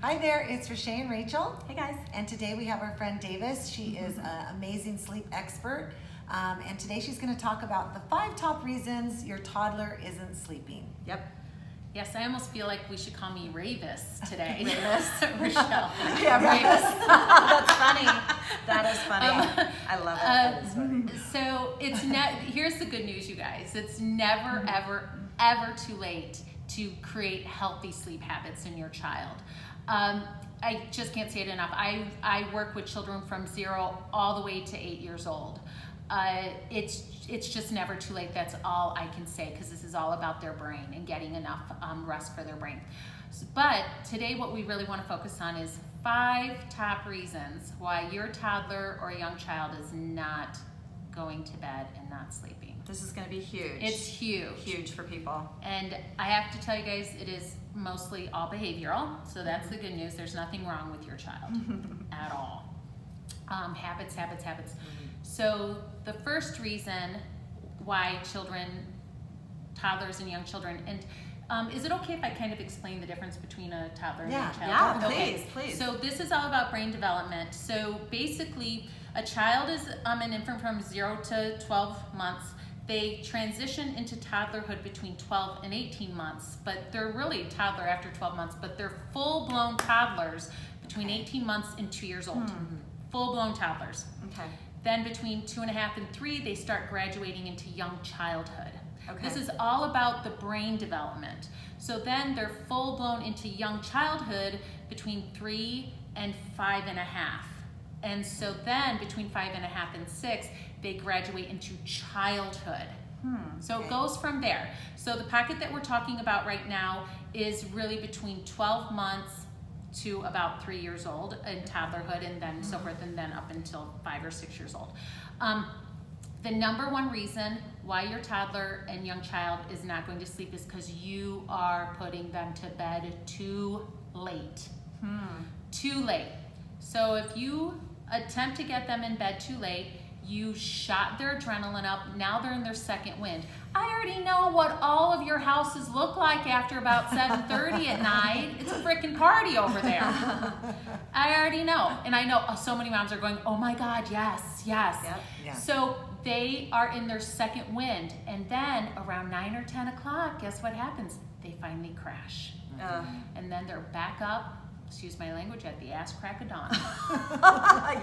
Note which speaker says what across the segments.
Speaker 1: Hi there, it's Rashay and Rachel.
Speaker 2: Hey guys.
Speaker 1: And today we have our friend Davis. She is an amazing sleep expert. And today she's going to talk about the 5 top reasons your toddler isn't sleeping.
Speaker 2: Yep.
Speaker 3: Yes, I almost feel like we should call me Ravis today.
Speaker 2: Ravis?
Speaker 3: Rochelle.
Speaker 2: Yeah, Ravis. That's funny. That is funny. I love it. That is funny.
Speaker 3: So here's the good news, you guys. It's never, ever, ever too late to create healthy sleep habits in your child. I just can't say it enough. I work with children from 0 all the way to 8 years old. It's just never too late. That's all I can say, because this is all about their brain and getting enough rest for their brain. But today what we really want to focus on is 5 top reasons why your toddler or young child is not going to bed and not sleeping.
Speaker 2: This is going to be huge.
Speaker 3: It's huge.
Speaker 2: Huge for people.
Speaker 3: And I have to tell you guys, it is mostly all behavioral. So that's the good news. There's nothing wrong with your child at all. Habits. So the first reason why toddlers and young children, and is it okay if I kind of explain the difference between a toddler and a young child?
Speaker 2: Yeah, please.
Speaker 3: So this is all about brain development. So basically, a child is an infant from 0 to 12 months. They transition into toddlerhood between 12 and 18 months, but they're really toddler after 12 months, but they're full-blown toddlers between 18 months and 2 years old. Full-blown toddlers.
Speaker 2: Okay.
Speaker 3: Then between 2.5 and 3, they start graduating into young childhood.
Speaker 2: Okay.
Speaker 3: This is all about the brain development. So then they're full-blown into young childhood between 3 and 5.5. And so then between 5.5 and 6, they graduate into childhood. So it goes from there. So the pocket that we're talking about right now is really between 12 months to about 3 years old in toddlerhood, and then so forth, and then up until 5 or 6 years old. The number one reason why your toddler and young child is not going to sleep is because you are putting them to bed too late. Too late. So if you attempt to get them in bed too late, you shot their adrenaline up. Now they're in their second wind. I already know what all of your houses look like after about 7:30 at night. It's a freaking party over there. I already know. And I know so many moms are going, oh my God, yes.
Speaker 2: Yep.
Speaker 1: Yeah.
Speaker 3: So they are in their second wind. And then around 9 or 10 o'clock, guess what happens? They finally crash. And then they're back up, excuse my language, at the ass crack of dawn.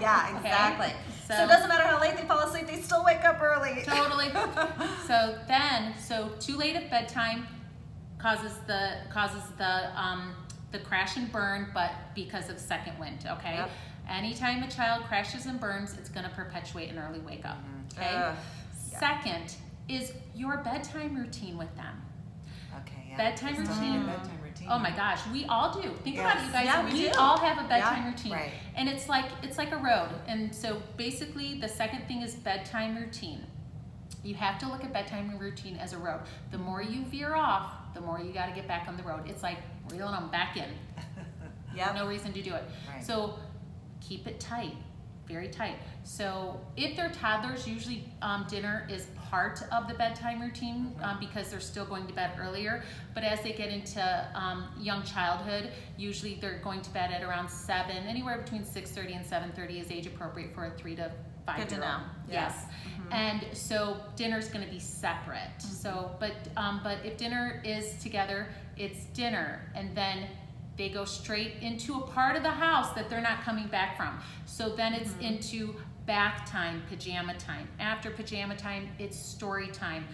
Speaker 2: Yeah, exactly.
Speaker 3: Okay?
Speaker 2: So it doesn't matter how late they fall asleep, they still wake up early.
Speaker 3: Totally. So too late of bedtime causes the crash and burn, but because of second wind, okay?
Speaker 2: Yep.
Speaker 3: Anytime a child crashes and burns, it's gonna perpetuate an early wake up, okay?
Speaker 2: Yeah.
Speaker 3: Second is your bedtime routine with them.
Speaker 1: Okay, yeah.
Speaker 3: Bedtime
Speaker 1: Let's talk
Speaker 3: routine.
Speaker 1: about bedtime routine.
Speaker 3: Oh my gosh, we all do. Think about it, you guys.
Speaker 2: Yeah,
Speaker 3: we
Speaker 2: we do.
Speaker 3: all have a bedtime
Speaker 2: Yeah,
Speaker 3: routine.
Speaker 1: right.
Speaker 3: And it's like a road. And so basically the second thing is bedtime routine. You have to look at bedtime routine as a road. The more you veer off, the more you got to get back on the road. It's like reeling them back in.
Speaker 2: Yep.
Speaker 3: No reason to do it.
Speaker 1: Right.
Speaker 3: So keep it tight, very tight. So if they're toddlers, usually dinner is part of the bedtime routine because they're still going to bed earlier. But as they get into young childhood, usually they're going to bed at around 7, anywhere between 6:30 and 7:30 is age appropriate for a 3 to 5
Speaker 2: Good to
Speaker 3: year old.
Speaker 2: know. Yeah.
Speaker 3: Yes. And so dinner's going to be separate. So, but if dinner is together, it's dinner, and then they go straight into a part of the house that they're not coming back from. So then it's into bath time, pajama time. After pajama time, it's story time.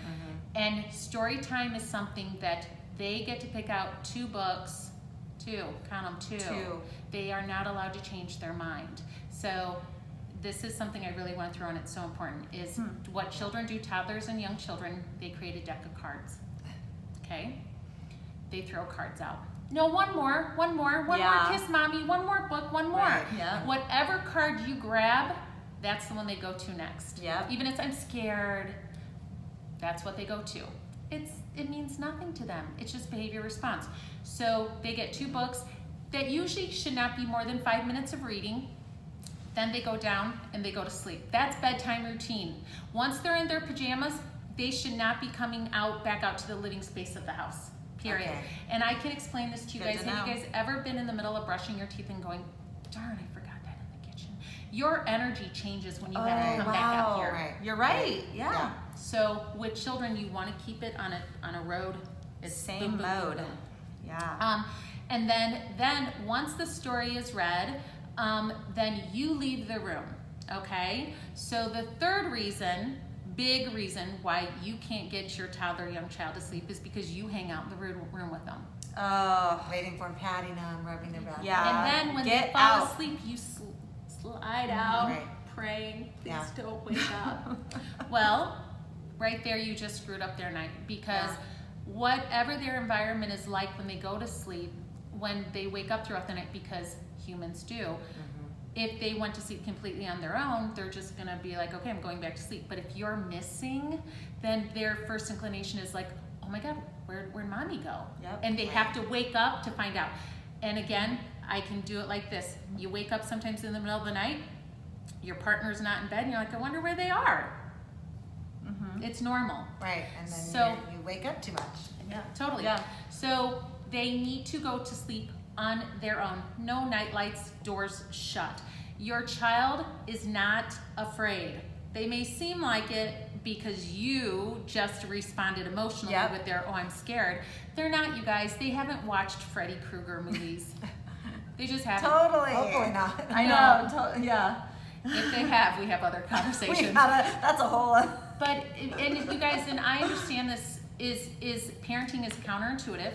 Speaker 3: And story time is something that they get to pick out 2 books, 2, count them, 2.
Speaker 2: 2.
Speaker 3: They are not allowed to change their mind. So this is something I really want to throw in, it's so important, is what children do, toddlers and young children, they create a deck of cards, okay? They throw cards out. No, one more, kiss mommy, one more book, one more.
Speaker 2: Right, yeah.
Speaker 3: Whatever card you grab, that's the one they go to next.
Speaker 2: Yep.
Speaker 3: Even if I'm scared, that's what they go to. It means nothing to them. It's just behavior response. So they get 2 books that usually should not be more than 5 minutes of reading. Then they go down and they go to sleep. That's bedtime routine. Once they're in their pajamas, they should not be coming back out to the living space of the house. period.
Speaker 1: Okay.
Speaker 3: And I can explain this to you
Speaker 2: Good
Speaker 3: guys.
Speaker 2: to
Speaker 3: Have you
Speaker 2: know.
Speaker 3: guys ever been in the middle of brushing your teeth and going, darn, I forgot that in the kitchen? Your energy changes when you have to come back out here.
Speaker 1: Right.
Speaker 2: You're right. Yeah.
Speaker 1: Yeah.
Speaker 3: So with children, you want to keep it on a road. It's
Speaker 2: Same
Speaker 3: boom, boom, boom,
Speaker 2: mode.
Speaker 3: boom.
Speaker 2: Yeah.
Speaker 3: And then once the story is read, then you leave the room. Okay. So the third reason, big reason why you can't get your toddler, young child to sleep is because you hang out in the room with them.
Speaker 2: Oh.
Speaker 1: Waiting for them, patting them, rubbing their back.
Speaker 2: Yeah.
Speaker 3: And then when
Speaker 2: Get
Speaker 3: they fall
Speaker 2: out.
Speaker 3: asleep, you slide out,
Speaker 1: Right.
Speaker 3: praying, please
Speaker 1: Yeah.
Speaker 3: don't wake up. Well, right there, you just screwed up their night because
Speaker 1: Yeah.
Speaker 3: whatever their environment is like when they go to sleep, when they wake up throughout the night, because humans do, if they went to sleep completely on their own, they're just gonna be like, okay, I'm going back to sleep. But if you're missing, then their first inclination is like, oh my God, where'd mommy go?
Speaker 2: Yep.
Speaker 3: And they have to wake up to find out. And again, I can do it like this. You wake up sometimes in the middle of the night, your partner's not in bed, and you're like, I wonder where they are. It's normal.
Speaker 1: Right, and then
Speaker 3: So-
Speaker 1: you wake up too much.
Speaker 2: Yeah.
Speaker 3: Totally.
Speaker 2: Yeah.
Speaker 3: So they need to go to sleep on their own. No night lights, doors shut. Your child is not afraid. They may seem like it because you just responded emotionally
Speaker 2: Yep.
Speaker 3: with their, oh, I'm scared. They're not, you guys. They haven't watched Freddy Krueger movies. They just haven't.
Speaker 2: Totally.
Speaker 1: Hopefully not.
Speaker 2: I know. Yeah.
Speaker 3: If they have, we have other conversations.
Speaker 2: That's a whole.
Speaker 3: But, and you guys, and I understand this is parenting is counterintuitive.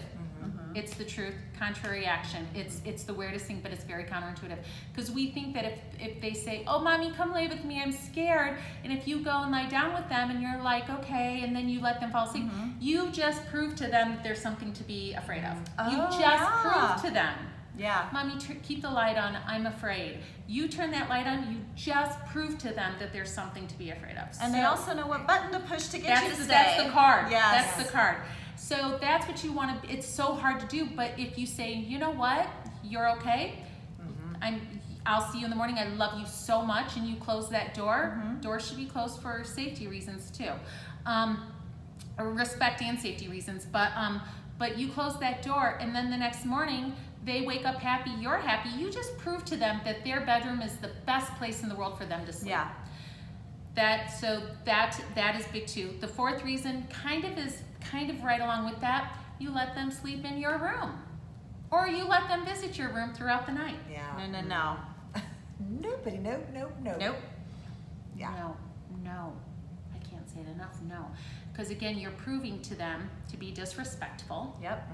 Speaker 3: It's the truth, contrary action. It's the weirdest thing, but it's very counterintuitive. Because we think that if they say, oh, mommy, come lay with me, I'm scared. And if you go and lie down with them and you're like, okay, and then you let them fall asleep, you just prove to them that there's something to be afraid of. You
Speaker 2: Oh,
Speaker 3: just
Speaker 2: yeah.
Speaker 3: prove to them.
Speaker 2: Yeah.
Speaker 3: Mommy, keep the light on, I'm afraid. You turn that light on, you just prove to them that there's something to be afraid of.
Speaker 2: And they
Speaker 3: So-
Speaker 2: also know what button to push to get you to stay.
Speaker 3: that's the card.
Speaker 2: Yes.
Speaker 3: That's the card. So that's what you want to. It's so hard to do, but if you say, you know what, you're okay. I'll see you in the morning. I love you so much, and you close that door. Doors should be closed for safety reasons too, or respect and safety reasons. But you close that door, and then the next morning they wake up happy. You're happy. You just prove to them that their bedroom is the best place in the world for them to sleep.
Speaker 2: Yeah.
Speaker 3: That is big too. The fourth reason kind of right along with that. You let them sleep in your room, or you let them visit your room throughout the night.
Speaker 1: Yeah.
Speaker 2: No.
Speaker 1: Nobody, nope.
Speaker 2: Nope.
Speaker 1: Yeah.
Speaker 3: No, I can't say it enough. No, because again, you're proving to them to be disrespectful.
Speaker 2: Yep.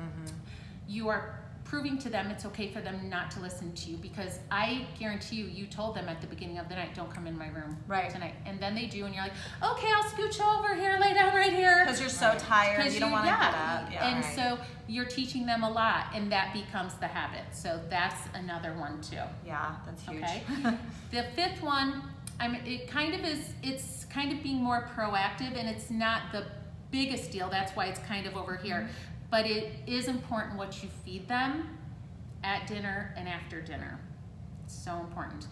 Speaker 3: You are proving to them it's okay for them not to listen to you, because I guarantee you told them at the beginning of the night, don't come in my room tonight, and then they do, and you're like, okay, I'll scooch over here, lay down right here,
Speaker 2: Because you're so tired, you don't want to get up. Yeah.
Speaker 3: and so you're teaching them a lot, and that becomes the habit. So that's another one too.
Speaker 2: Yeah, that's huge.
Speaker 3: Okay. The fifth one, it's kind of being more proactive, and it's not the biggest deal. That's why it's kind of over here. But it is important what you feed them at dinner and after dinner. It's so important.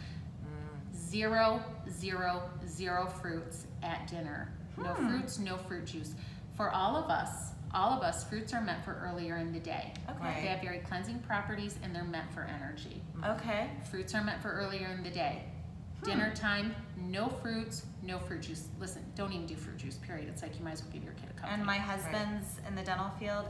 Speaker 3: 0, 0, 0 fruits at dinner. No fruits, no fruit juice. For all of us, fruits are meant for earlier in the day.
Speaker 2: Okay.
Speaker 3: They have very cleansing properties, and they're meant for energy.
Speaker 2: Okay.
Speaker 3: Fruits are meant for earlier in the day. Dinner time, no fruits, no fruit juice. Listen, don't even do fruit juice, period. It's like you might as well give your kid a cupcake.
Speaker 2: And my husband's in the dental field.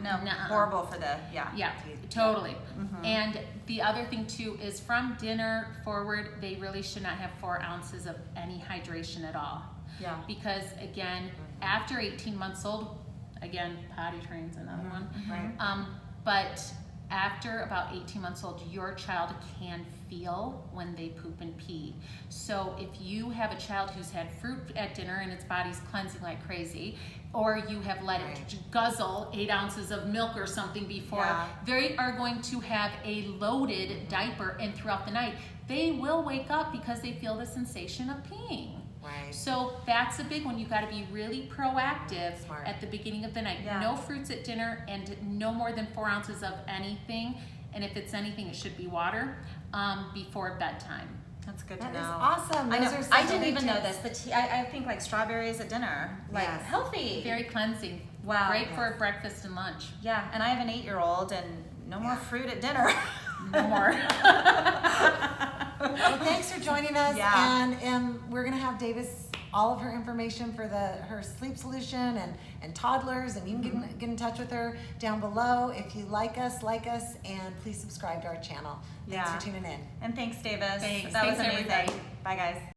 Speaker 2: No,
Speaker 3: nuh-uh.
Speaker 2: horrible for the, yeah.
Speaker 3: Yeah, totally. And the other thing too is from dinner forward, they really should not have 4 ounces of any hydration at all.
Speaker 2: Yeah.
Speaker 3: Because again, after 18 months old, again, potty train's another one.
Speaker 1: Right.
Speaker 3: But after about 18 months old, your child can feel when they poop and pee. So if you have a child who's had fruit at dinner and its body's cleansing like crazy, or you have let it guzzle 8 ounces of milk or something before, they are going to have a loaded diaper, and throughout the night, they will wake up because they feel the sensation of peeing.
Speaker 1: Right.
Speaker 3: So that's a big one. You got to be really proactive
Speaker 1: Smart.
Speaker 3: at the beginning of the night.
Speaker 2: Yeah.
Speaker 3: No fruits at dinner, and no more than 4 ounces of anything. And if it's anything, it should be water before bedtime.
Speaker 2: That's good to
Speaker 1: That
Speaker 2: know.
Speaker 1: is awesome.
Speaker 2: I
Speaker 1: Those
Speaker 2: know.
Speaker 1: are
Speaker 2: I
Speaker 1: such
Speaker 2: didn't
Speaker 1: big
Speaker 2: even know
Speaker 1: tips.
Speaker 2: this. I think like strawberries at dinner, like
Speaker 1: Yes.
Speaker 2: healthy.
Speaker 3: Very cleansing.
Speaker 2: Wow.
Speaker 3: Great for breakfast and lunch.
Speaker 2: Yeah, and I have an 8-year-old, and no more fruit at dinner.
Speaker 3: No more.
Speaker 1: Well, thanks for joining us.
Speaker 2: Yeah.
Speaker 1: And we're gonna have Davis all of her information for her sleep solution and toddlers, and you can get in touch with her down below. If you like us, and please subscribe to our channel. Thanks for tuning in.
Speaker 2: And thanks, Davis.
Speaker 3: Thanks.
Speaker 2: That was
Speaker 3: Thanks,
Speaker 2: amazing.
Speaker 3: everybody.
Speaker 2: Bye, guys.